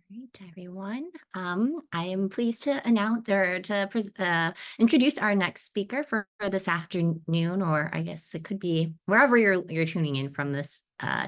Right, everyone. I am pleased to announce or to introduce our next speaker for this afternoon, or I guess it could be wherever you're tuning in from this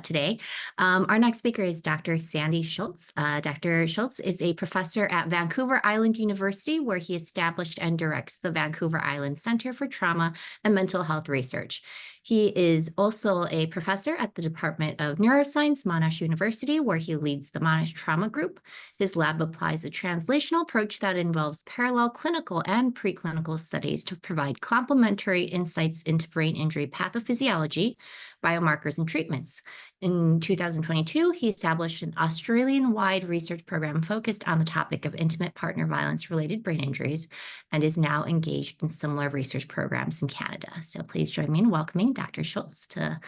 today. Our next speaker is Dr. Sandy Shultz. Dr. Shultz is a professor at Vancouver Island University, where he established and directs the Vancouver Island Center for Trauma and Mental Health Research. He is also a professor at the Department of Neuroscience, Monash University, where he leads the Monash Trauma Group. His lab applies a translational approach that involves parallel clinical and preclinical studies to provide complementary insights into brain injury pathophysiology, biomarkers, and treatments. In 2022, he established an Australian-wide research program focused on the topic of intimate partner violence-related brain injuries and is now engaged in similar research programs in Canada. So please join me in welcoming Dr. Shultz to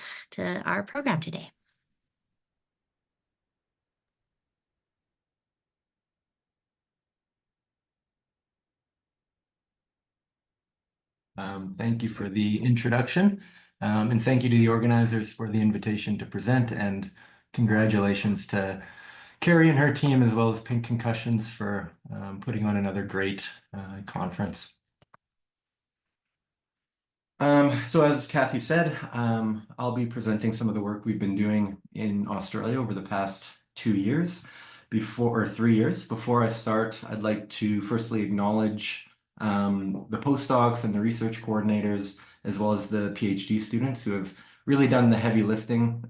our program today. Thank you for the introduction, and thank you to the organizers for the invitation to present, and congratulations to Carrie and her team, as well as Pink Concussions, for putting on another great conference. So as Kathy said, I'll be presenting some of the work we've been doing in Australia over the past 2 years, 3 years. Before I start, I'd like to firstly acknowledge the postdocs and the research coordinators, as well as the PhD students who have really done the heavy lifting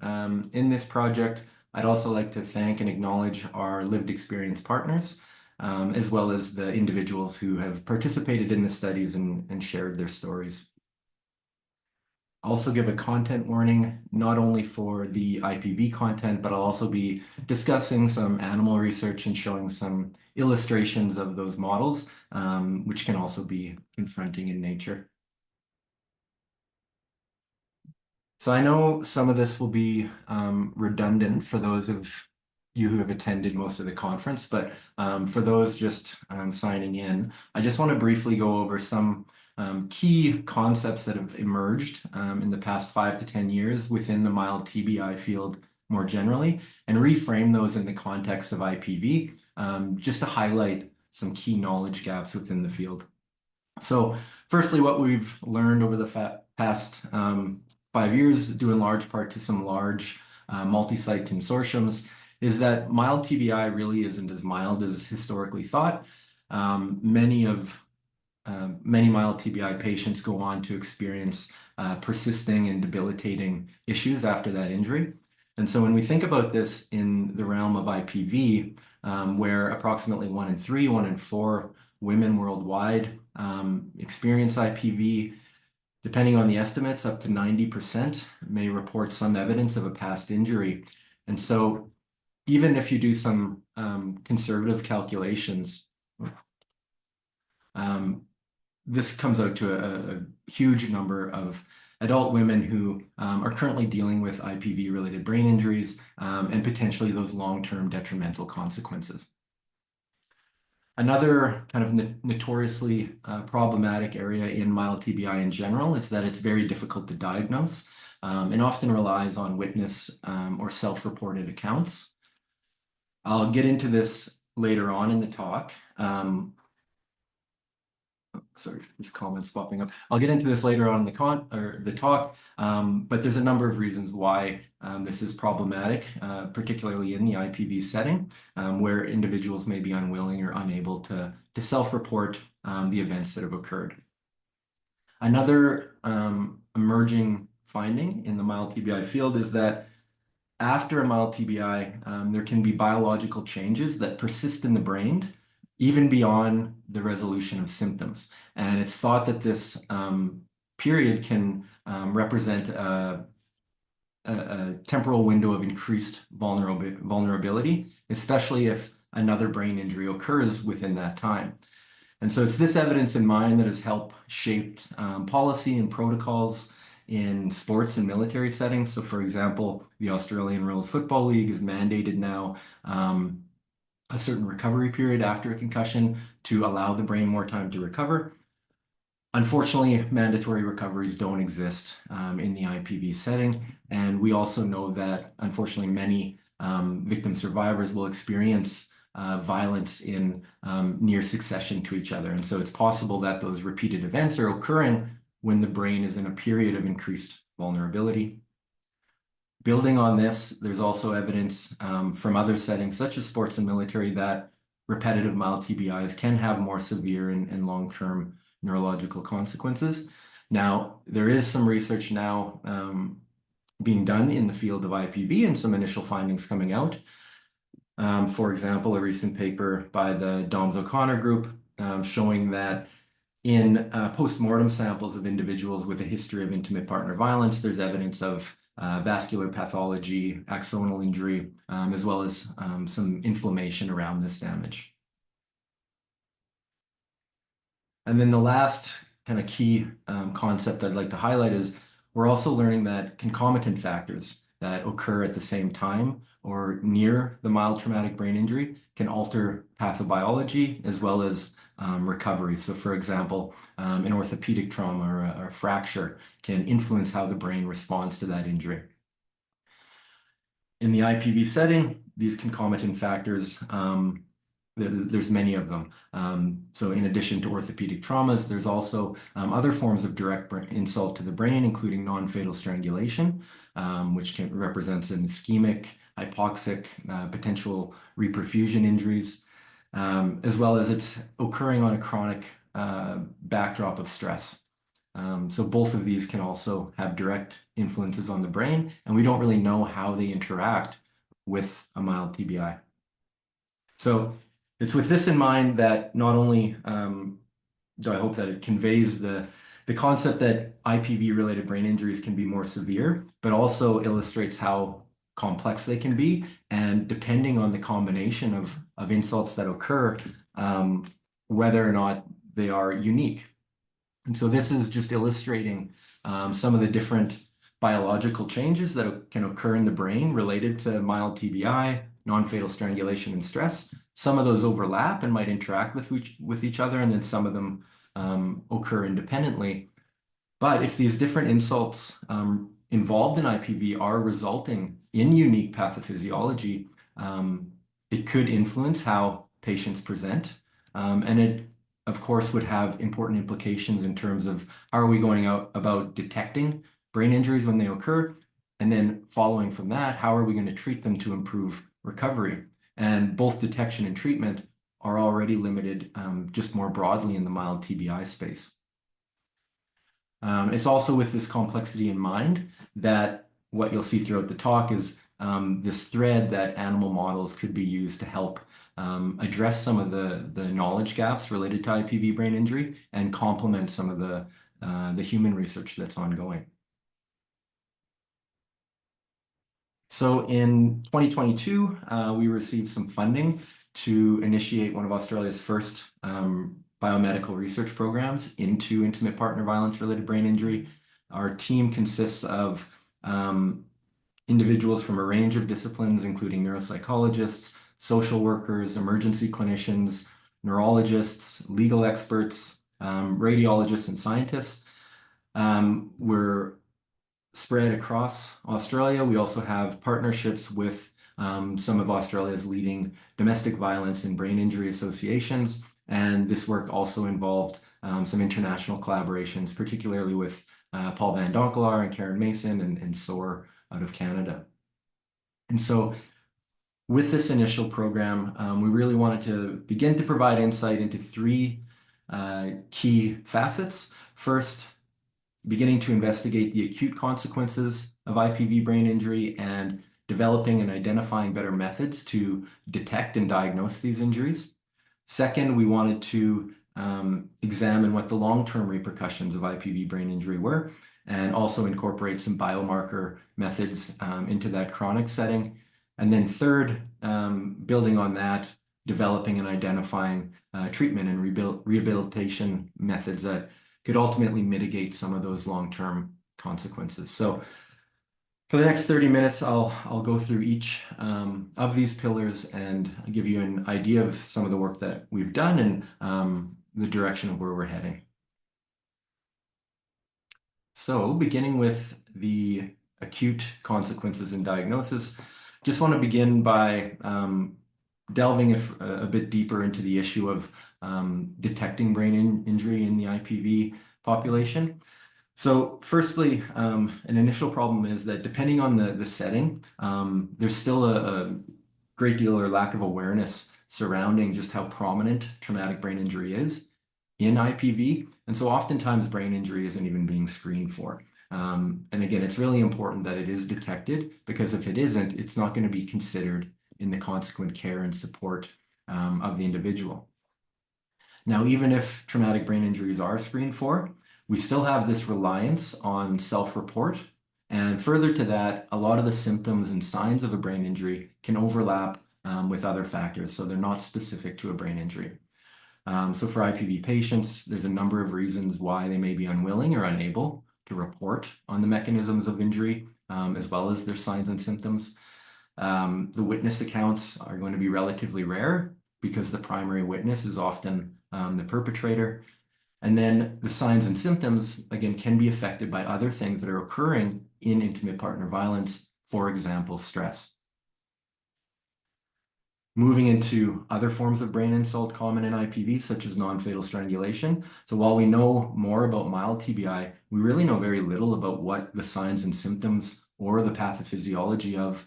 in this project. I'd also like to thank and acknowledge our lived experience partners, as well as the individuals who have participated in the studies and shared their stories. I'll also give a content warning, not only for the IPV content, but I'll also be discussing some animal research and showing some illustrations of those models, which can also be confronting in nature. So I know some of this will be redundant for those of you who have attended most of the conference, but for those just signing in, I just want to briefly go over some key concepts that have emerged in the past 5 to 10 years within the mild TBI field more generally, and reframe those in the context of IPV, just to highlight some key knowledge gaps within the field. So firstly, what we've learned over the past 5 years, due in large part to some large multi-site consortiums, is that mild TBI really isn't as mild as historically thought. Many mild TBI patients go on to experience persisting and debilitating issues after that injury. And so when we think about this in the realm of IPV, where approximately 1 in 3, 1 in 4 women worldwide experience IPV, depending on the estimates, up to 90% may report some evidence of a past injury. And so even if you do some conservative calculations, this comes out to a huge number of adult women who are currently dealing with IPV-related brain injuries and potentially those long-term detrimental consequences. Another kind of notoriously problematic area in mild TBI in general is that it's very difficult to diagnose and often relies on witness or self-reported accounts. I'll get into this later on in the talk. Sorry, this comment's popping up. I'll get into this later on in the talk, but there's a number of reasons why this is problematic, particularly in the IPV setting, where individuals may be unwilling or unable to self-report the events that have occurred. Another emerging finding in the mild TBI field is that after a mild TBI, there can be biological changes that persist in the brain, even beyond the resolution of symptoms. And it's thought that this period can represent a temporal window of increased vulnerability, especially if another brain injury occurs within that time. And so it's this evidence in mind that has helped shape policy and protocols in sports and military settings. So for example, the Australian Rules Football League is mandated now a certain recovery period after a concussion to allow the brain more time to recover. Unfortunately, mandatory recoveries don't exist in the IPV setting. And we also know that, unfortunately, many victim survivors will experience violence in near succession to each other. And so it's possible that those repeated events are occurring when the brain is in a period of increased vulnerability. Building on this, there's also evidence from other settings, such as sports and military, that repetitive mild TBIs can have more severe and long-term neurological consequences. Now, there is some research now being done in the field of IPV and some initial findings coming out. For example, a recent paper by the Doms O'Connor group showing that in post-mortem samples of individuals with a history of intimate partner violence, there's evidence of vascular pathology, axonal injury, as well as some inflammation around this damage. And then the last kind of key concept I'd like to highlight is we're also learning that concomitant factors that occur at the same time or near the mild traumatic brain injury can alter pathobiology as well as recovery. So for example, an orthopedic trauma or a fracture can influence how the brain responds to that injury. In the IPV setting, these concomitant factors, there's many of them. So in addition to orthopedic traumas, there's also other forms of direct insult to the brain, including non-fatal strangulation, which represents an ischemic, hypoxic, potential reperfusion injuries, as well as it's occurring on a chronic backdrop of stress. So both of these can also have direct influences on the brain, and we don't really know how they interact with a mild TBI. So it's with this in mind that not only do I hope that it conveys the concept that IPV-related brain injuries can be more severe, but also illustrates how complex they can be, and depending on the combination of insults that occur, whether or not they are unique. And so this is just illustrating some of the different biological changes that can occur in the brain related to mild TBI, non-fatal strangulation, and stress. Some of those overlap and might interact with each other, and then some of them occur independently. But if these different insults involved in IPV are resulting in unique pathophysiology, it could influence how patients present. And it, of course, would have important implications in terms of how are we going about detecting brain injuries when they occur? And then following from that, how are we going to treat them to improve recovery? And both detection and treatment are already limited just more broadly in the mild TBI space. It's also with this complexity in mind that what you'll see throughout the talk is this thread that animal models could be used to help address some of the knowledge gaps related to IPV brain injury and complement some of the human research that's ongoing. So in 2022, we received some funding to initiate one of Australia's first biomedical research programs into intimate partner violence-related brain injury. Our team consists of individuals from a range of disciplines, including neuropsychologists, social workers, emergency clinicians, neurologists, legal experts, radiologists, and scientists. We're spread across Australia. We also have partnerships with some of Australia's leading domestic violence and brain injury associations. And this work also involved some international collaborations, particularly with Paul Van Donkelaar and Karen Mason and SOAR out of Canada. And so with this initial program, we really wanted to begin to provide insight into three key facets. First, beginning to investigate the acute consequences of IPV brain injury and developing and identifying better methods to detect and diagnose these injuries. Second, we wanted to examine what the long-term repercussions of IPV brain injury were, and also incorporate some biomarker methods into that chronic setting. And then third, building on that, developing and identifying treatment and rehabilitation methods that could ultimately mitigate some of those long-term consequences. So for the next 30 minutes, I'll go through each of these pillars and give you an idea of some of the work that we've done and the direction of where we're heading. So beginning with the acute consequences and diagnosis, just want to begin by delving a bit deeper into the issue of detecting brain injury in the IPV population. So firstly, an initial problem is that depending on the setting, there's still a great deal or lack of awareness surrounding just how prominent traumatic brain injury is in IPV. And so oftentimes brain injury isn't even being screened for. And again, it's really important that it is detected, because if it isn't, it's not going to be considered in the consequent care and support of the individual. Now, even if traumatic brain injuries are screened for, we still have this reliance on self-report. And further to that, a lot of the symptoms and signs of a brain injury can overlap with other factors, so they're not specific to a brain injury. So for IPV patients, there's a number of reasons why they may be unwilling or unable to report on the mechanisms of injury, as well as their signs and symptoms. The witness accounts are going to be relatively rare because the primary witness is often the perpetrator. And then the signs and symptoms, again, can be affected by other things that are occurring in intimate partner violence, for example, stress. Moving into other forms of brain insult common in IPV, such as non-fatal strangulation. So while we know more about mild TBI, we really know very little about what the signs and symptoms or the pathophysiology of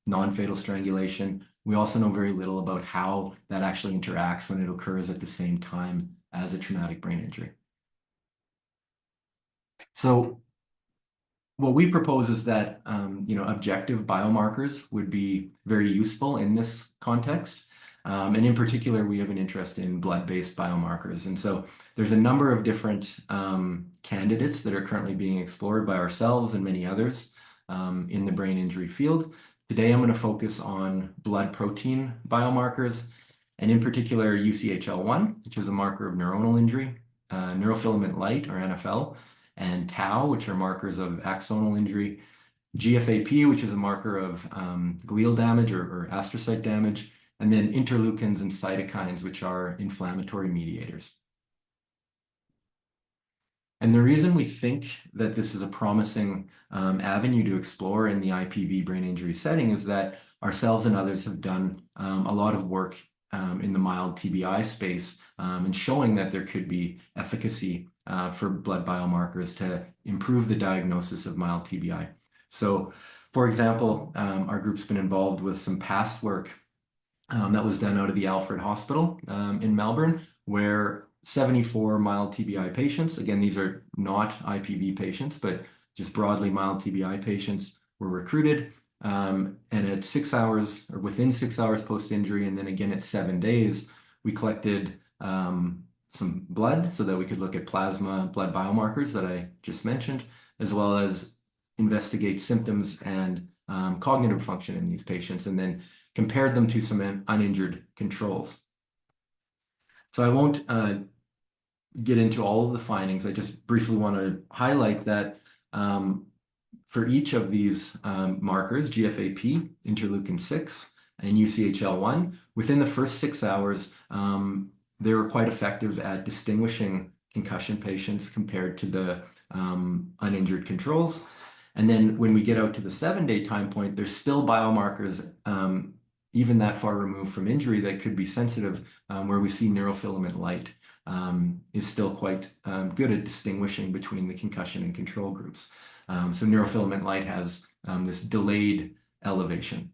non-fatal strangulation. We also know very little about how that actually interacts when it occurs at the same time as a traumatic brain injury. So what we propose is that objective biomarkers would be very useful in this context. And in particular, we have an interest in blood-based biomarkers. And so there's a number of different candidates that are currently being explored by ourselves and many others in the brain injury field. Today, I'm going to focus on blood protein biomarkers, and in particular, UCHL1, which is a marker of neuronal injury, neurofilament light, or NFL, and tau, which are markers of axonal injury, GFAP, which is a marker of glial damage or astrocyte damage, and then interleukins and cytokines, which are inflammatory mediators. And the reason we think that this is a promising avenue to explore in the IPV brain injury setting is that ourselves and others have done a lot of work in the mild TBI space and showing that there could be efficacy for blood biomarkers to improve the diagnosis of mild TBI. So, for example, our group's been involved with some past work that was done out of the Alfred Hospital in Melbourne, where 74 mild TBI patients, again, these are not IPV patients, but just broadly mild TBI patients, were recruited. And at 6 hours, or within 6 hours post-injury, and then again at 7 days, we collected some blood so that we could look at plasma blood biomarkers that I just mentioned, as well as investigate symptoms and cognitive function in these patients, and then compared them to some uninjured controls. So I won't get into all of the findings. I just briefly want to highlight that for each of these markers, GFAP, interleukin-6, and UCHL1, within the first 6 hours, they were quite effective at distinguishing concussion patients compared to the uninjured controls. And then when we get out to the 7-day time point, there's still biomarkers even that far removed from injury that could be sensitive, where we see neurofilament light is still quite good at distinguishing between the concussion and control groups. So neurofilament light has this delayed elevation.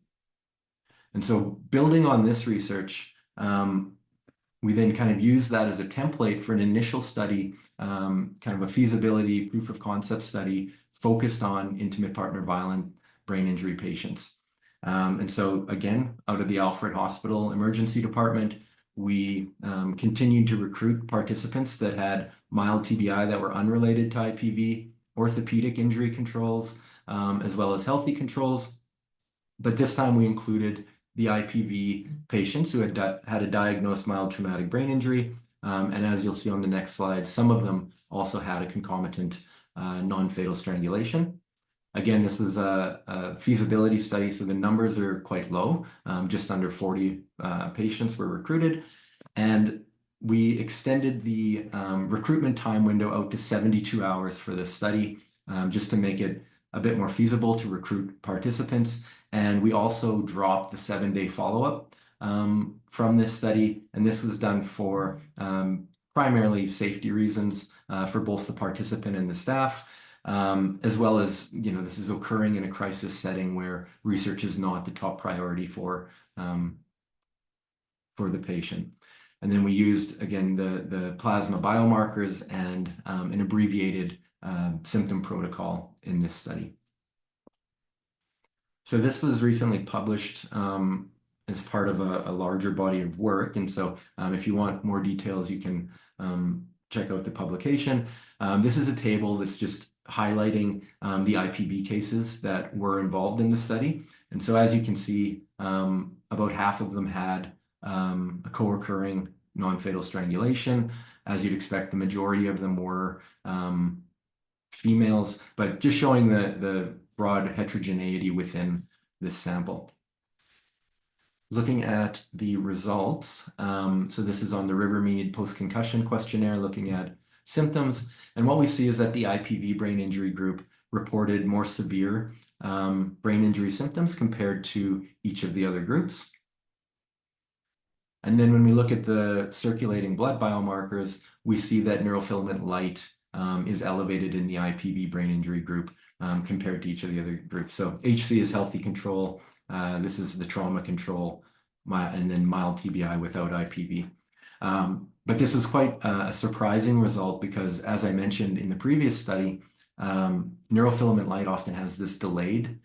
And so building on this research, we then kind of use that as a template for an initial study, kind of a feasibility proof of concept study focused on intimate partner violent brain injury patients. And so again, out of the Alfred Hospital Emergency Department, we continued to recruit participants that had mild TBI that were unrelated to IPV, orthopedic injury controls, as well as healthy controls. But this time we included the IPV patients who had had a diagnosed mild traumatic brain injury. And as you'll see on the next slide, some of them also had a concomitant non-fatal strangulation. Again, this was a feasibility study, so the numbers are quite low. Just under 40 patients were recruited. And we extended the recruitment time window out to 72 hours for this study, just to make it a bit more feasible to recruit participants. And we also dropped the 7-day follow-up from this study, and this was done for primarily safety reasons for both the participant and the staff, as well as, this is occurring in a crisis setting where research is not the top priority for the patient. And then we used, again, the plasma biomarkers and an abbreviated symptom protocol in this study. So this was recently published as part of a larger body of work. And so if you want more details, you can check out the publication. This is a table that's just highlighting the IPV cases that were involved in the study. And so as you can see, about half of them had a co-occurring non-fatal strangulation. As you'd expect, the majority of them were females, but just showing the broad heterogeneity within this sample. Looking at the results, so this is on the Rivermead post-concussion questionnaire looking at symptoms, and what we see is that the IPV brain injury group reported more severe brain injury symptoms compared to each of the other groups. And then when we look at the circulating blood biomarkers, we see that neurofilament light is elevated in the IPV brain injury group compared to each of the other groups. So HC is healthy control. This is the trauma control, and then mild TBI without IPV. But this was quite a surprising result because, as I mentioned in the previous study, neurofilament light often has this delayed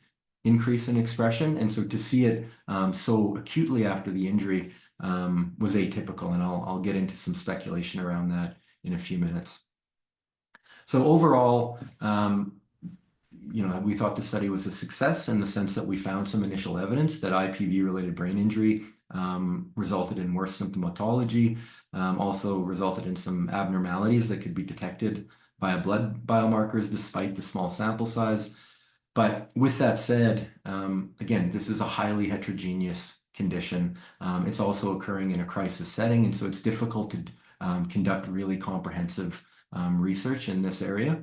increase in expression. And so to see it so acutely after the injury was atypical, and I'll get into some speculation around that in a few minutes. So overall, we thought the study was a success in the sense that we found some initial evidence that IPV-related brain injury resulted in worse symptomatology, also resulted in some abnormalities that could be detected via blood biomarkers despite the small sample size. But with that said, again, this is a highly heterogeneous condition. It's also occurring in a crisis setting, and so it's difficult to conduct really comprehensive research in this area.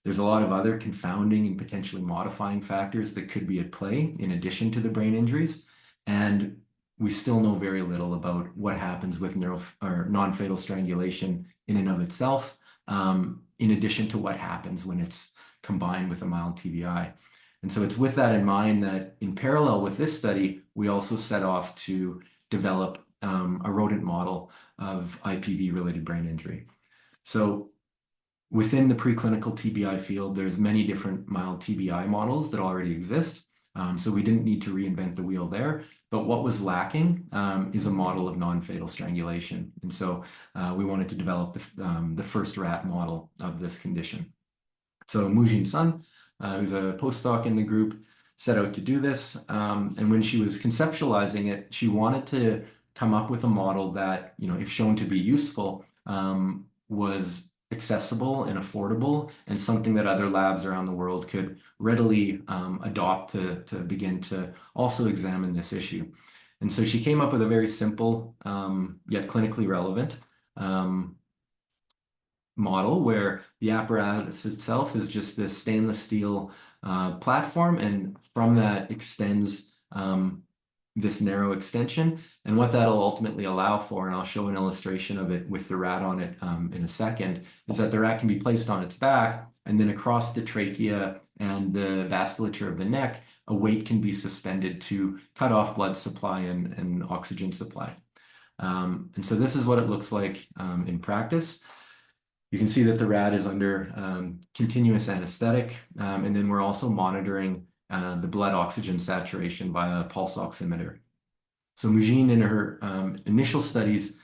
There's a lot of other confounding and potentially modifying factors that could be at play in addition to the brain injuries, and we still know very little about what happens with non-fatal strangulation in and of itself, in addition to what happens when it's combined with a mild TBI. And so it's with that in mind that in parallel with this study, we also set off to develop a rodent model of IPV-related brain injury. So within the preclinical TBI field, there's many different mild TBI models that already exist. So we didn't need to reinvent the wheel there. But what was lacking is a model of non-fatal strangulation. And so we wanted to develop the first rat model of this condition. So Mujin Sun, who's a postdoc in the group, set out to do this. And when she was conceptualizing it, she wanted to come up with a model that, if shown to be useful, was accessible and affordable, and something that other labs around the world could readily adopt to begin to also examine this issue. And so she came up with a very simple yet clinically relevant model where the apparatus itself is just this stainless steel platform, and from that extends this narrow extension. And what that'll ultimately allow for, and I'll show an illustration of it with the rat on it in a second, is that the rat can be placed on its back, and then across the trachea and the vasculature of the neck, a weight can be suspended to cut off blood supply and oxygen supply. And so this is what it looks like in practice. You can see that the rat is under continuous anesthetic, and then we're also monitoring the blood oxygen saturation via a pulse oximeter. So Mujin, in her initial studies,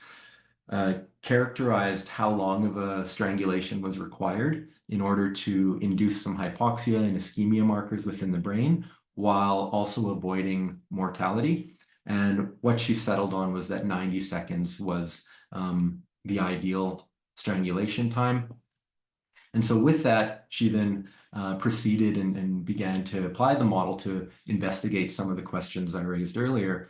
characterized how long of a strangulation was required in order to induce some hypoxia and ischemia markers within the brain, while also avoiding mortality. And what she settled on was that 90 seconds was the ideal strangulation time. And so with that, she then proceeded and began to apply the model to investigate some of the questions I raised earlier.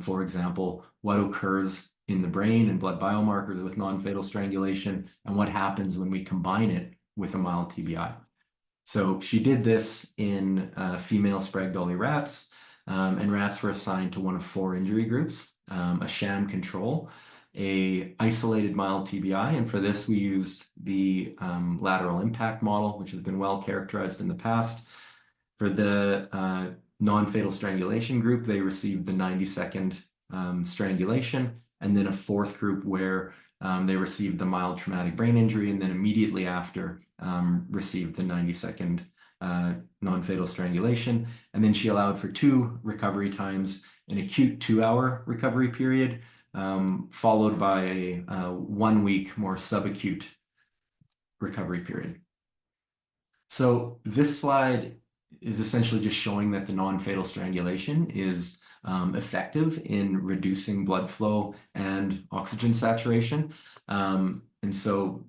For example, what occurs in the brain and blood biomarkers with non-fatal strangulation, and what happens when we combine it with a mild TBI. So she did this in female Sprague-Dawley rats, and rats were assigned to one of 4 injury groups. a sham control, a isolated mild TBI, and for this we used the lateral impact model, which has been well characterized in the past. For the non-fatal strangulation group, they received the 90-second strangulation, and then a fourth group where they received the mild traumatic brain injury, and then immediately after received the 90-second non-fatal strangulation. And then she allowed for 2 recovery times, an acute 2-hour recovery period, followed by a 1-week more subacute recovery period. So this slide is essentially just showing that the non-fatal strangulation is effective in reducing blood flow and oxygen saturation. And so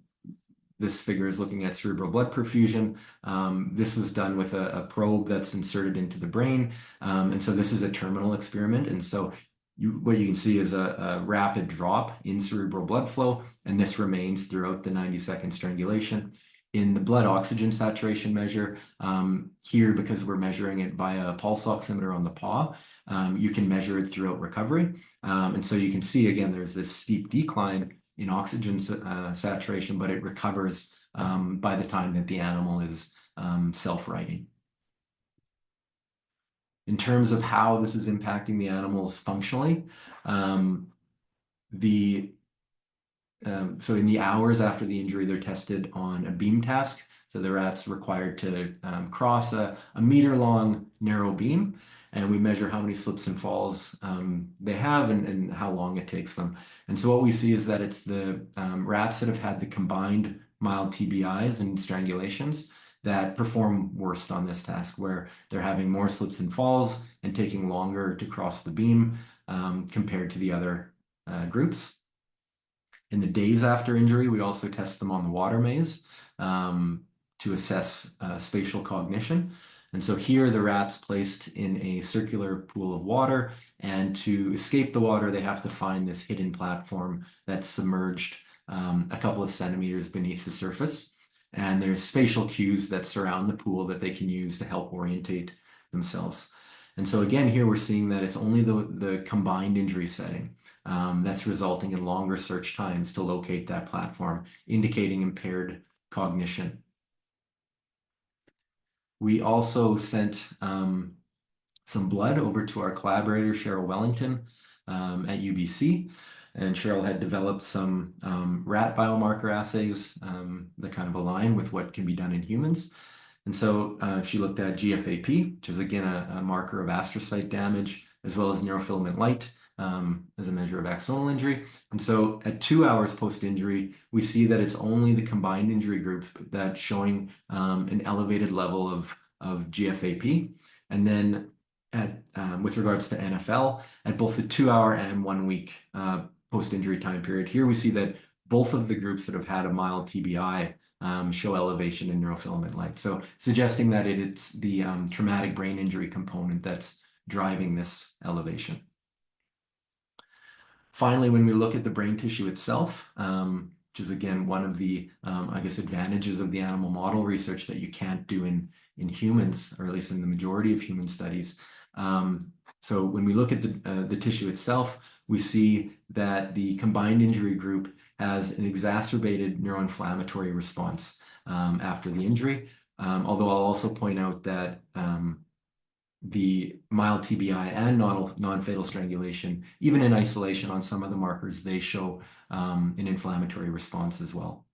this figure is looking at cerebral blood perfusion. This was done with a probe that's inserted into the brain. And so this is a terminal experiment. And so what you can see is a rapid drop in cerebral blood flow, and this remains throughout the 90-second strangulation. In the blood oxygen saturation measure, here, because we're measuring it via a pulse oximeter on the paw, you can measure it throughout recovery. And so you can see, again, there's this steep decline in oxygen saturation, but it recovers by the time that the animal is self-righting. In terms of how this is impacting the animals functionally, so in the hours after the injury, they're tested on a beam task. So the rat's required to cross a meter-long narrow beam, and we measure how many slips and falls they have and how long it takes them. And so what we see is that it's the rats that have had the combined mild TBIs and strangulations that perform worst on this task, where they're having more slips and falls and taking longer to cross the beam compared to the other groups. In the days after injury, we also test them on the water maze to assess spatial cognition. And so here the rat's placed in a circular pool of water, and to escape the water, they have to find this hidden platform that's submerged a couple of centimeters beneath the surface. And there's spatial cues that surround the pool that they can use to help orientate themselves. And so again, here we're seeing that it's only the combined injury setting that's resulting in longer search times to locate that platform, indicating impaired cognition. We also sent some blood over to our collaborator, Cheryl Wellington, at UBC. And Cheryl had developed some rat biomarker assays that kind of align with what can be done in humans. And so she looked at GFAP, which is again a marker of astrocyte damage, as well as neurofilament light as a measure of axonal injury. And so at 2 hours post-injury, we see that it's only the combined injury group that's showing an elevated level of GFAP. And then with regards to NFL, at both the 2-hour and 1-week post-injury time period, here we see that both of the groups that have had a mild TBI show elevation in neurofilament light. So suggesting that it's the traumatic brain injury component that's driving this elevation. Finally, when we look at the brain tissue itself, which is again one of the, I guess, advantages of the animal model research that you can't do in humans, or at least in the majority of human studies. So when we look at the tissue itself, we see that the combined injury group has an exacerbated neuroinflammatory response after the injury. Although I'll also point out that the mild TBI and non-fatal strangulation, even in isolation on some of the markers, they show an inflammatory response as well.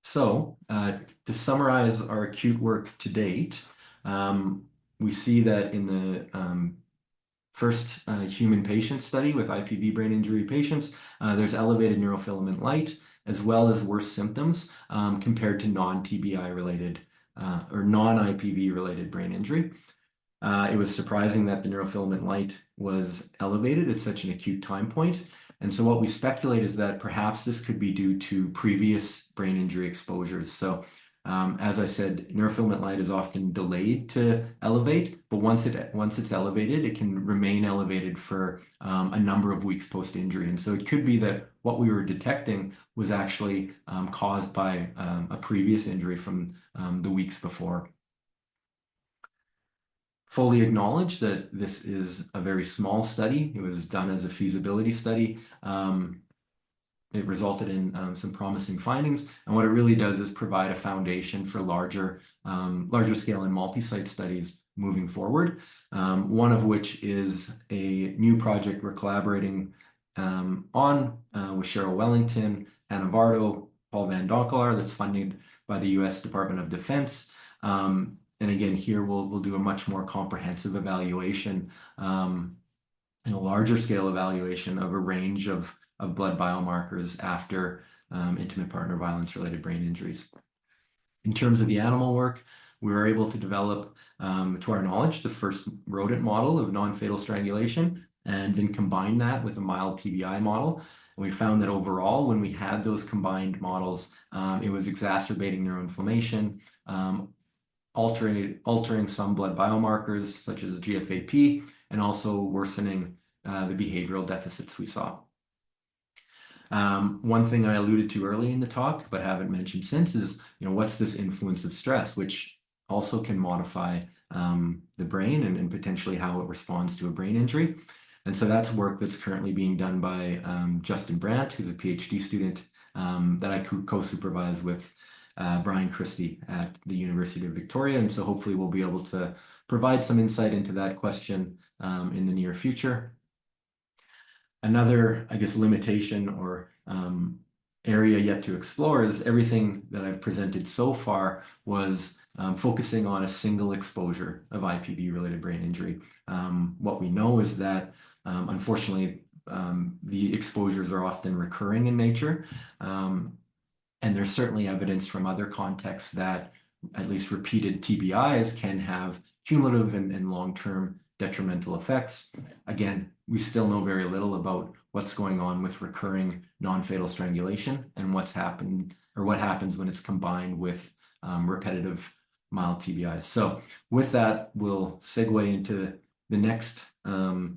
So to summarize our acute work to date, we see that in the first human patient study with IPV brain injury patients, there's elevated neurofilament light, as well as worse symptoms compared to non-TBI related or non-IPV related brain injury. It was surprising that the neurofilament light was elevated at such an acute time point. And so what we speculate is that perhaps this could be due to previous brain injury exposures. So as I said, neurofilament light is often delayed to elevate, but once it's elevated, it can remain elevated for a number of weeks post-injury. And so it could be that what we were detecting was actually caused by a previous injury from the weeks before. fully acknowledge that this is a very small study. It was done as a feasibility study. It resulted in some promising findings, and what it really does is provide a foundation for larger scale and multi-site studies moving forward. One of which is a new project we're collaborating on with Cheryl Wellington, Anna Vardo, Paul Van Donkelaar, that's funded by the U.S. Department of Defense. And again, here we'll do a much more comprehensive evaluation and a larger scale evaluation of a range of blood biomarkers after intimate partner violence related brain injuries. In terms of the animal work, we were able to develop, to our knowledge, the first rodent model of non-fatal strangulation, and then combine that with a mild TBI model. And we found that overall, when we had those combined models, it was exacerbating neuroinflammation, altering some blood biomarkers such as GFAP, and also worsening the behavioral deficits we saw. One thing I alluded to early in the talk, but haven't mentioned since, is what's this influence of stress, which also can modify the brain and potentially how it responds to a brain injury. And so that's work that's currently being done by Justin Brandt, who's a PhD student that I co-supervise with Brian Christie at the University of Victoria. And so hopefully we'll be able to provide some insight into that question in the near future. Another, I guess, limitation or area yet to explore is everything that I've presented so far was focusing on a single exposure of IPV-related brain injury. What we know is that, unfortunately, the exposures are often recurring in nature. And there's certainly evidence from other contexts that at least repeated TBIs can have cumulative and long-term detrimental effects. Again, we still know very little about what's going on with recurring non-fatal strangulation and what happens when it's combined with repetitive mild TBIs. So with that, we'll segue into the next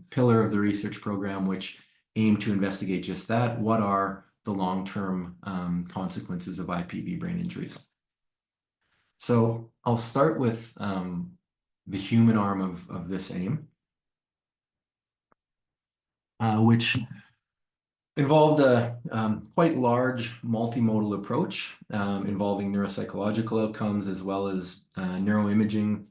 pillar of the research program, which aim to investigate just that. What are the long-term consequences of IPV brain injuries? So I'll start with the human arm of this aim, which involved a quite large multimodal approach involving neuropsychological outcomes as well as neuroimaging,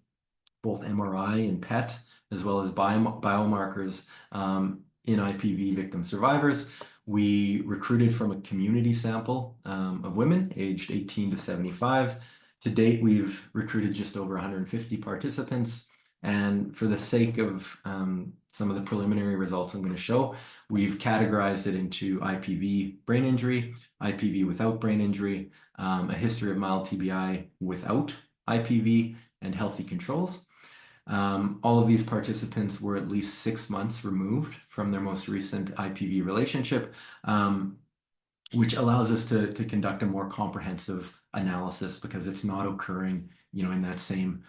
both MRI and PET, as well as biomarkers in IPV victim survivors. We recruited from a community sample of women aged 18 to 75. To date, we've recruited just over 150 participants. And for the sake of some of the preliminary results I'm going to show, we've categorized it into IPV brain injury, IPV without brain injury, a history of mild TBI without IPV, and healthy controls. All of these participants were at least 6 months removed from their most recent IPV relationship, which allows us to conduct a more comprehensive analysis because it's not occurring, in that same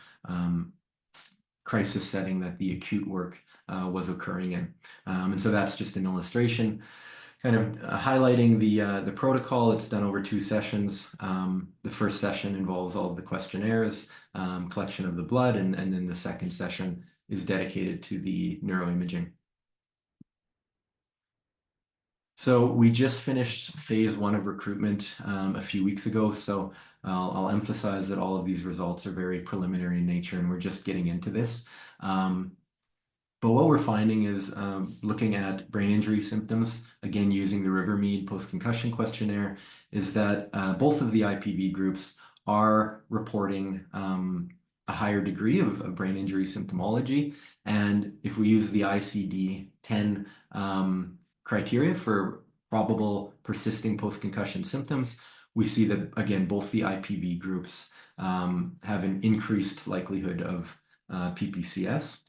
crisis setting that the acute work was occurring in. And so that's just an illustration, kind of highlighting the protocol. It's done over 2 sessions. The first session involves all of the questionnaires, collection of the blood, and then the second session is dedicated to the neuroimaging. So we just finished phase 1 of recruitment a few weeks ago. So I'll emphasize that all of these results are very preliminary in nature and we're just getting into this. But what we're finding is looking at brain injury symptoms, again, using the Rivermead post-concussion questionnaire, is that both of the IPV groups are reporting a higher degree of brain injury symptomology. And if we use the ICD-10 criteria for probable persisting post-concussion symptoms, we see that, again, both the IPV groups have an increased likelihood of PPCS.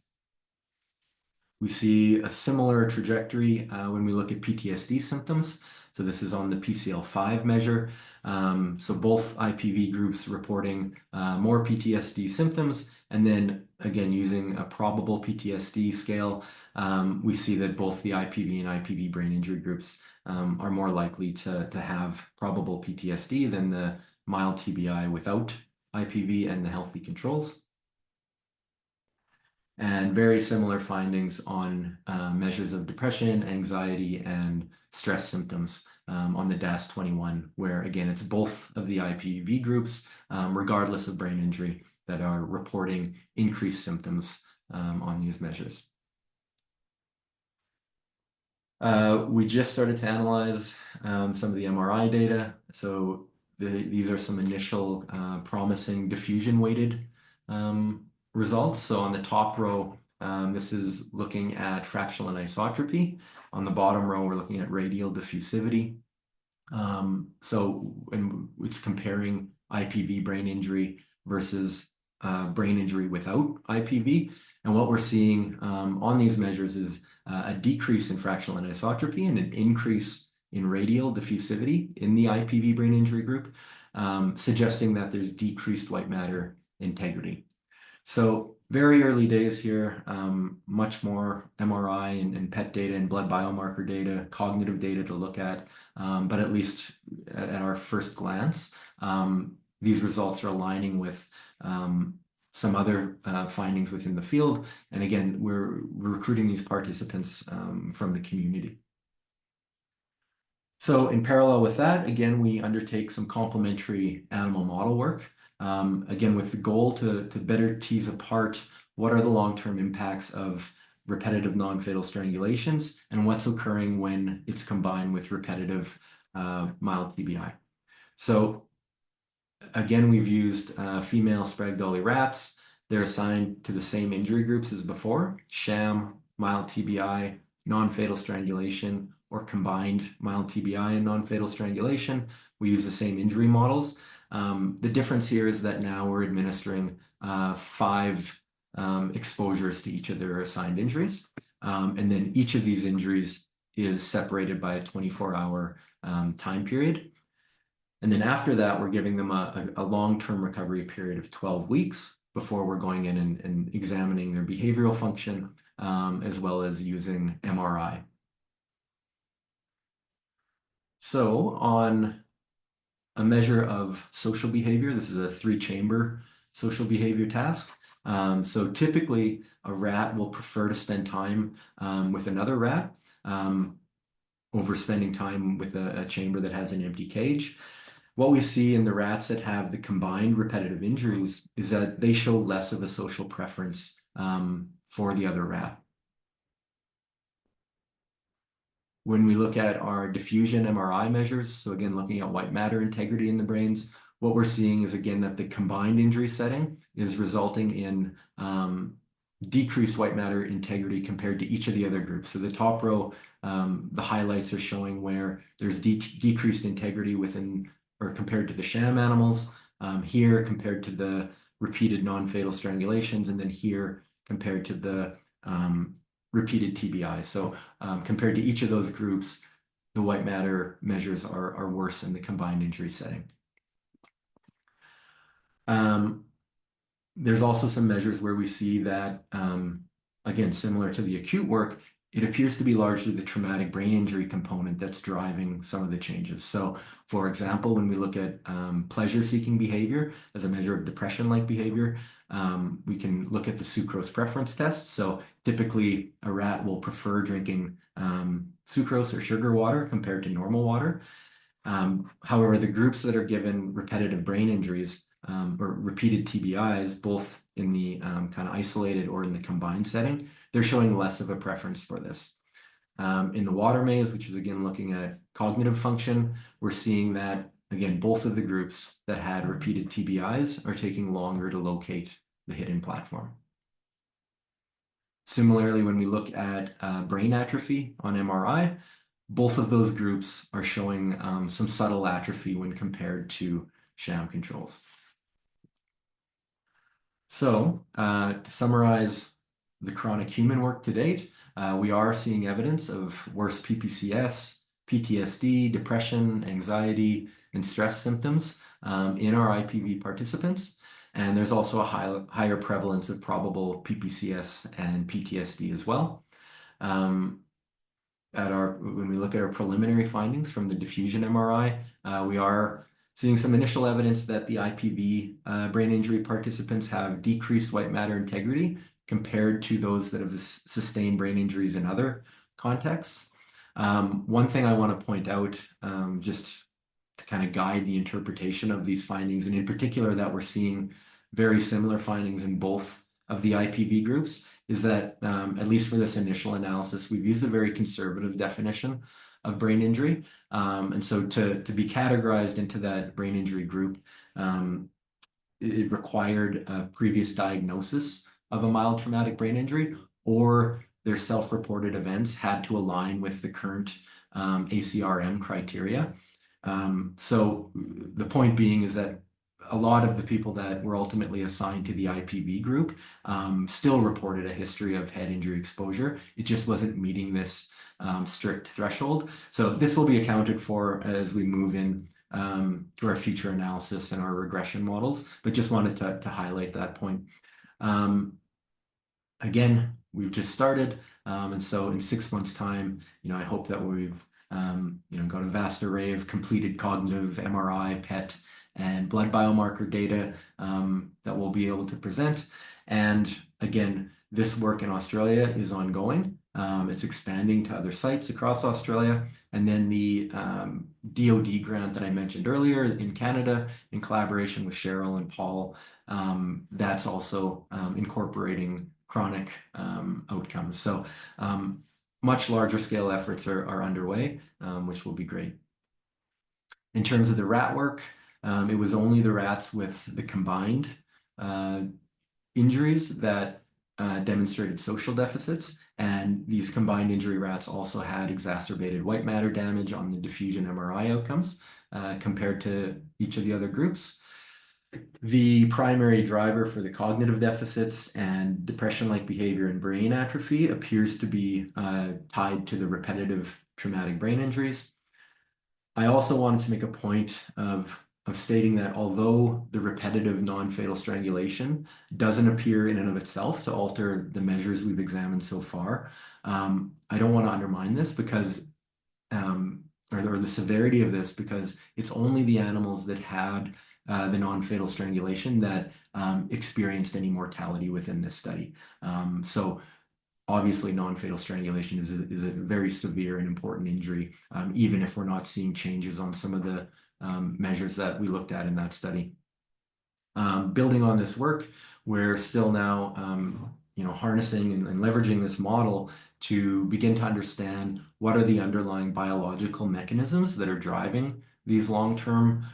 We see a similar trajectory when we look at PTSD symptoms. So this is on the PCL5 measure. So both IPV groups reporting more PTSD symptoms. And then again, using a probable PTSD scale, we see that both the IPV and IPV brain injury groups are more likely to have probable PTSD than the mild TBI without IPV and the healthy controls. and very similar findings on measures of depression, anxiety, and stress symptoms on the DAS-21, where again, it's both of the IPV groups, regardless of brain injury, that are reporting increased symptoms on these measures. We just started to analyze some of the MRI data. So these are some initial promising diffusion-weighted results. So on the top row, this is looking at fractional anisotropy. On the bottom row, we're looking at radial diffusivity. And it's comparing IPV brain injury versus brain injury without IPV. And what we're seeing on these measures is a decrease in fractional anisotropy and an increase in radial diffusivity in the IPV brain injury group, suggesting that there's decreased white matter integrity. So very early days here, much more MRI and PET data and blood biomarker data, cognitive data to look at, but at least at our first glance, these results are aligning with some other findings within the field. And again, we're recruiting these participants from the community. So in parallel with that, again, we undertake some complementary animal model work, again, with the goal to better tease apart what are the long-term impacts of repetitive non-fatal strangulations and what's occurring when it's combined with repetitive mild TBI. So again, we've used female Sprague-Dawley rats. They're assigned to the same injury groups as before: sham, mild TBI, non-fatal strangulation, or combined mild TBI and non-fatal strangulation. We use the same injury models. The difference here is that now we're administering 5 exposures to each of their assigned injuries. And then each of these injuries is separated by a 24-hour time period. And then after that, we're giving them a long-term recovery period of 12 weeks before we're going in and examining their behavioral function, as well as using MRI. So on a measure of social behavior, this is a 3-chamber social behavior task. So typically, a rat will prefer to spend time with another rat over spending time with a chamber that has an empty cage. What we see in the rats that have the combined repetitive injuries is that they show less of a social preference for the other rat. When we look at our diffusion MRI measures, so again, looking at white matter integrity in the brains, what we're seeing is, again, that the combined injury setting is resulting in decreased white matter integrity compared to each of the other groups. So the top row, the highlights are showing where there's decreased integrity within or compared to the sham animals, here compared to the repeated non-fatal strangulations, and then here compared to the repeated TBI. So compared to each of those groups, the white matter measures are worse in the combined injury setting. There's also some measures where we see that, again, similar to the acute work, it appears to be largely the traumatic brain injury component that's driving some of the changes. So, for example, when we look at pleasure-seeking behavior as a measure of depression-like behavior, we can look at the sucrose preference test. So typically, a rat will prefer drinking sucrose or sugar water compared to normal water. However, the groups that are given repetitive brain injuries or repeated TBIs, both in the kind of isolated or in the combined setting, they're showing less of a preference for this. In the water maze, which is again looking at cognitive function, we're seeing that, again, both of the groups that had repeated TBIs are taking longer to locate the hidden platform. Similarly, when we look at brain atrophy on MRI, both of those groups are showing some subtle atrophy when compared to sham controls. So to summarize the chronic human work to date, we are seeing evidence of worse PPCS, PTSD, depression, anxiety, and stress symptoms in our IPV participants. And there's also a higher prevalence of probable PPCS and PTSD as well. When we look at our preliminary findings from the diffusion MRI, we are seeing some initial evidence that the IPV brain injury participants have decreased white matter integrity compared to those that have sustained brain injuries in other contexts. One thing I want to point out, just to kind of guide the interpretation of these findings, and in particular that we're seeing very similar findings in both of the IPV groups, is that at least for this initial analysis, we've used a very conservative definition of brain injury. And so to be categorized into that brain injury group, it required a previous diagnosis of a mild traumatic brain injury, or their self-reported events had to align with the current ACRM criteria. So the point being is that a lot of the people that were ultimately assigned to the IPV group still reported a history of head injury exposure. It just wasn't meeting this strict threshold. So this will be accounted for as we move in to our future analysis and our regression models, but just wanted to highlight that point. Again, we've just started, and so in 6 months' time, I hope that we've got a vast array of completed cognitive MRI, PET, and blood biomarker data that we'll be able to present. And again, this work in Australia is ongoing. It's expanding to other sites across Australia. And then the DoD grant that I mentioned earlier in Canada, in collaboration with Cheryl and Paul, that's also incorporating chronic outcomes. So much larger scale efforts are underway, which will be great. In terms of the rat work, it was only the rats with the combined injuries that demonstrated social deficits. And these combined injury rats also had exacerbated white matter damage on the diffusion MRI outcomes compared to each of the other groups. The primary driver for the cognitive deficits and depression-like behavior and brain atrophy appears to be tied to the repetitive traumatic brain injuries. I also wanted to make a point of stating that although the repetitive non-fatal strangulation doesn't appear in and of itself to alter the measures we've examined so far, I don't want to undermine this because, or the severity of this, because it's only the animals that had the non-fatal strangulation that experienced any mortality within this study. So obviously non-fatal strangulation is a very severe and important injury, even if we're not seeing changes on some of the measures that we looked at in that study. Building on this work, we're still now harnessing and leveraging this model to begin to understand what are the underlying biological mechanisms that are driving these long-term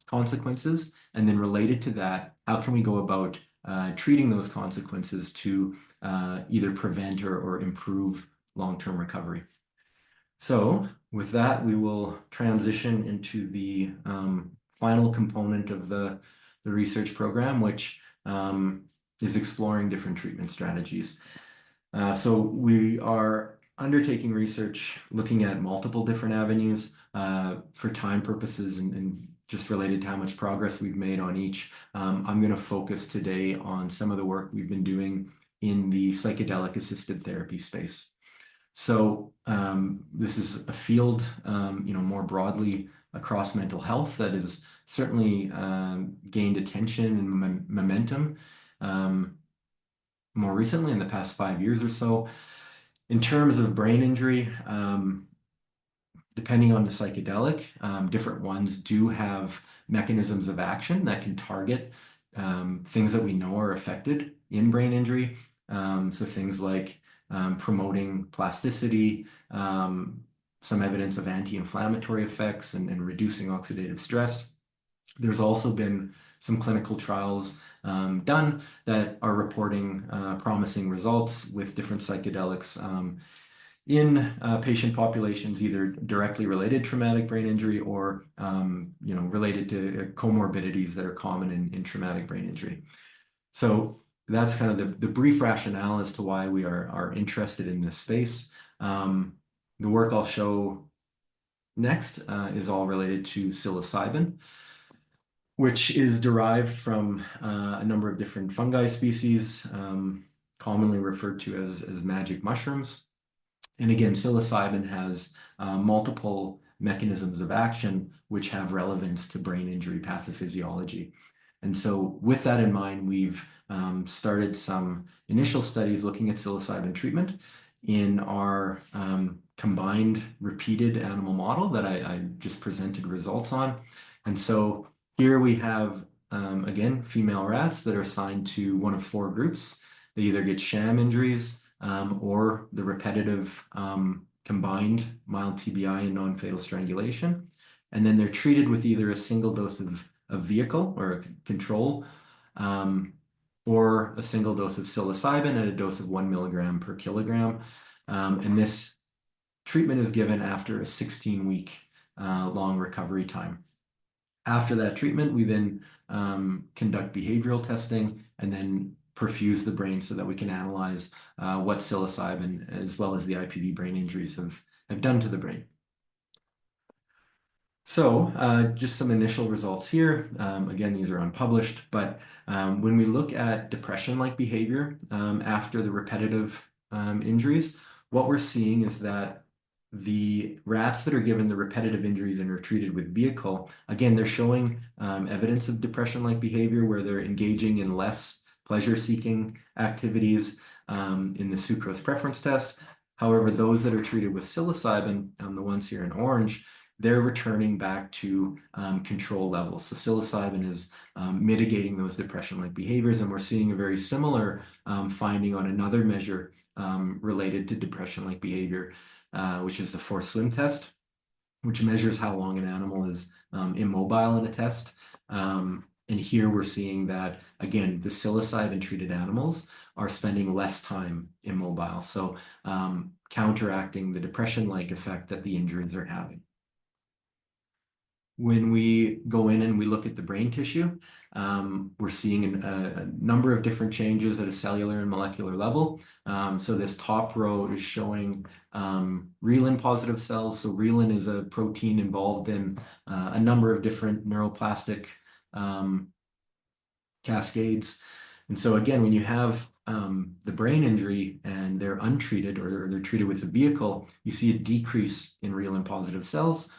consequences, and then related to that, how can we go about treating those consequences to either prevent or improve long-term recovery. So with that, we will transition into the final component of the research program, which is exploring different treatment strategies. So we are undertaking research looking at multiple different avenues for time purposes and just related to how much progress we've made on each. I'm going to focus today on some of the work we've been doing in the psychedelic-assisted therapy space. So this is a field, more broadly across mental health that has certainly gained attention and momentum more recently in the past 5 years or so. In terms of brain injury, depending on the psychedelic, different ones do have mechanisms of action that can target things that we know are affected in brain injury. So things like promoting plasticity, some evidence of anti-inflammatory effects and reducing oxidative stress. There's also been some clinical trials done that are reporting promising results with different psychedelics in patient populations, either directly related traumatic brain injury or related to comorbidities that are common in traumatic brain injury. So that's kind of the brief rationale as to why we are interested in this space. The work I'll show next is all related to psilocybin, which is derived from a number of different fungi species, commonly referred to as magic mushrooms. And again, psilocybin has multiple mechanisms of action which have relevance to brain injury pathophysiology. And so with that in mind, we've started some initial studies looking at psilocybin treatment in our combined repeated animal model that I just presented results on. And so here we have, again, female rats that are assigned to one of 4 groups. They either get sham injuries or the repetitive combined mild TBI and non-fatal strangulation. And then they're treated with either a single dose of vehicle or a control or a single dose of psilocybin at a dose of 1 milligram per kilogram. And this treatment is given after a 16-week long recovery time. After that treatment, we then conduct behavioral testing and then perfuse the brain so that we can analyze what psilocybin as well as the IPV brain injuries have done to the brain. So just some initial results here. Again, these are unpublished, but when we look at depression-like behavior after the repetitive injuries, what we're seeing is that the rats that are given the repetitive injuries and are treated with vehicle, again, they're showing evidence of depression-like behavior where they're engaging in less pleasure-seeking activities in the sucrose preference test. However, those that are treated with psilocybin, the ones here in orange, they're returning back to control levels. So psilocybin is mitigating those depression-like behaviors, and we're seeing a very similar finding on another measure related to depression-like behavior, which is the forced swim test, which measures how long an animal is immobile in a test. And here we're seeing that, again, the psilocybin-treated animals are spending less time immobile, so counteracting the depression-like effect that the injuries are having. When we go in and we look at the brain tissue, we're seeing a number of different changes at a cellular and molecular level. So this top row is showing reelin-positive cells. So reelin is a protein involved in a number of different neuroplastic cascades. And so again, when you have the brain injury and they're untreated or they're treated with the vehicle, you see a decrease in reelin-positive cells.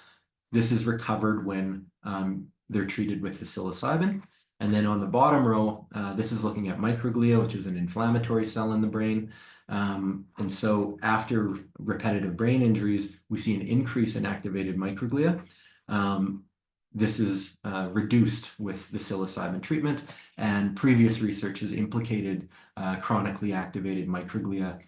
This is recovered when they're treated with the psilocybin. And then on the bottom row, this is looking at microglia, which is an inflammatory cell in the brain. And so after repetitive brain injuries, we see an increase in activated microglia. This is reduced with the psilocybin treatment, and previous research has implicated chronically activated microglia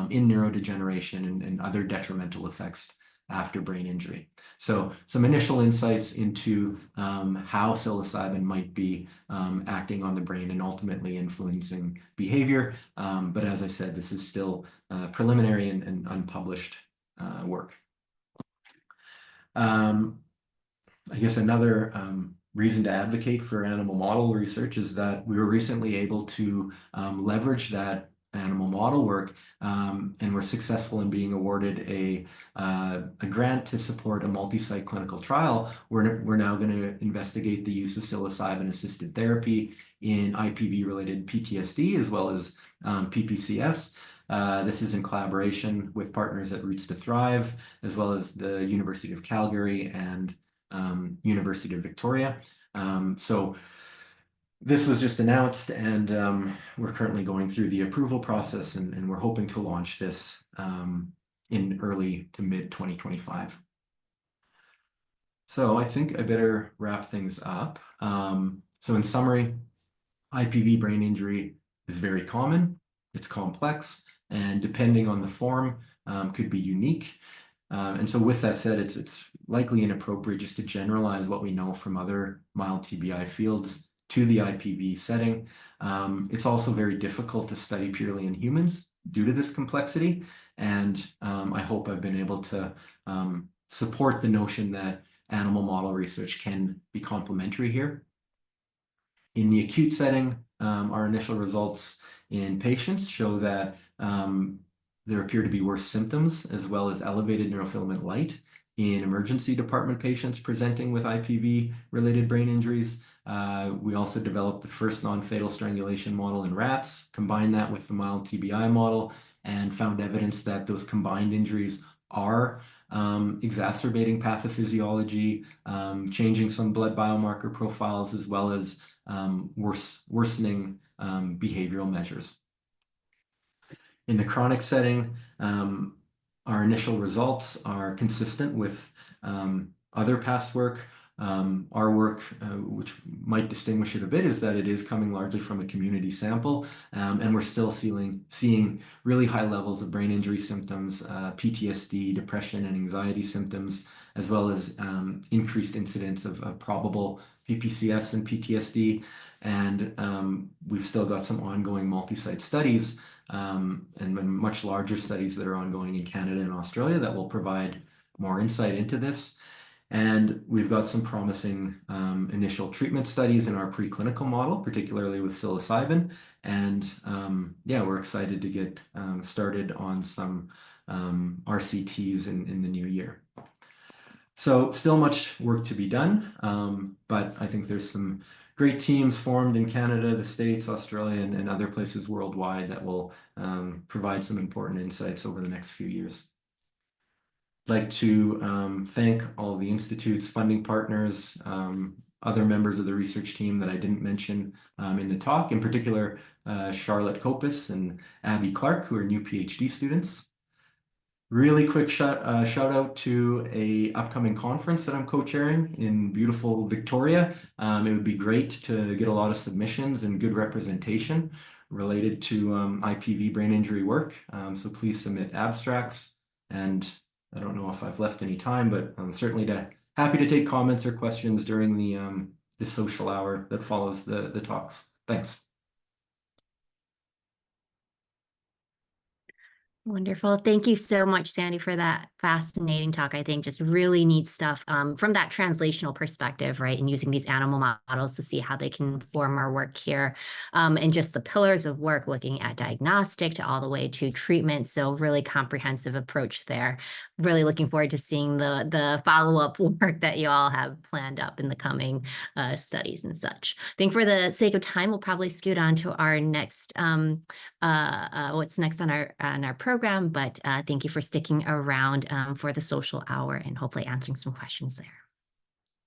in neurodegeneration and other detrimental effects after brain injury. So some initial insights into how psilocybin might be acting on the brain and ultimately influencing behavior. But as I said, this is still preliminary and unpublished work. I guess another reason to advocate for animal model research is that we were recently able to leverage that animal model work, and we're successful in being awarded a grant to support a multi-site clinical trial. We're now going to investigate the use of psilocybin-assisted therapy in IPV-related PTSD as well as PPCS. This is in collaboration with partners at Roots to Thrive, as well as the University of Calgary and University of Victoria. So this was just announced, and we're currently going through the approval process, and we're hoping to launch this in early to mid 2025. So I think I better wrap things up. So in summary, IPV brain injury is very common, it's complex, and depending on the form, could be unique. And so with that said, it's likely inappropriate just to generalize what we know from other mild TBI fields to the IPV setting. It's also very difficult to study purely in humans due to this complexity. And I hope I've been able to support the notion that animal model research can be complementary here. In the acute setting, our initial results in patients show that there appear to be worse symptoms as well as elevated neurofilament light in emergency department patients presenting with IPV-related brain injuries. We also developed the first non-fatal strangulation model in rats, combined that with the mild TBI model, and found evidence that those combined injuries are exacerbating pathophysiology, changing some blood biomarker profiles, as well as worsening behavioral measures. In the chronic setting, our initial results are consistent with other past work. Our work, which might distinguish it a bit, is that it is coming largely from a community sample, and we're still seeing really high levels of brain injury symptoms, PTSD, depression, and anxiety symptoms, as well as increased incidence of probable PPCS and PTSD. And we've still got some ongoing multi-site studies and much larger studies that are ongoing in Canada and Australia that will provide more insight into this. And we've got some promising initial treatment studies in our preclinical model, particularly with psilocybin. And yeah, we're excited to get started on some RCTs in the new year. So still much work to be done, but I think there's some great teams formed in Canada, the States, Australia, and other places worldwide that will provide some important insights over the next few years. I'd like to thank all the Institute's funding partners, other members of the research team that I didn't mention in the talk, in particular, Charlotte Copus and Abby Clark, who are new PhD students. Really quick shout out to a upcoming conference that I'm co-chairing in beautiful Victoria. It would be great to get a lot of submissions and good representation related to IPV brain injury work. So please submit abstracts. And I don't know if I've left any time, but I'm certainly happy to take comments or questions during the social hour that follows the talks. Thanks. Wonderful. Thank you so much, Sandy, for that fascinating talk. I think just really neat stuff from that translational perspective, right? And using these animal models to see how they can inform our work here. And just the pillars of work, looking at diagnostic to all the way to treatment. So really comprehensive approach there. Really looking forward to seeing the follow-up work that you all have planned up in the coming studies and such. I think for the sake of time, we'll probably scoot on to our next, what's next on our program, but thank you for sticking around for the social hour and hopefully answering some questions there.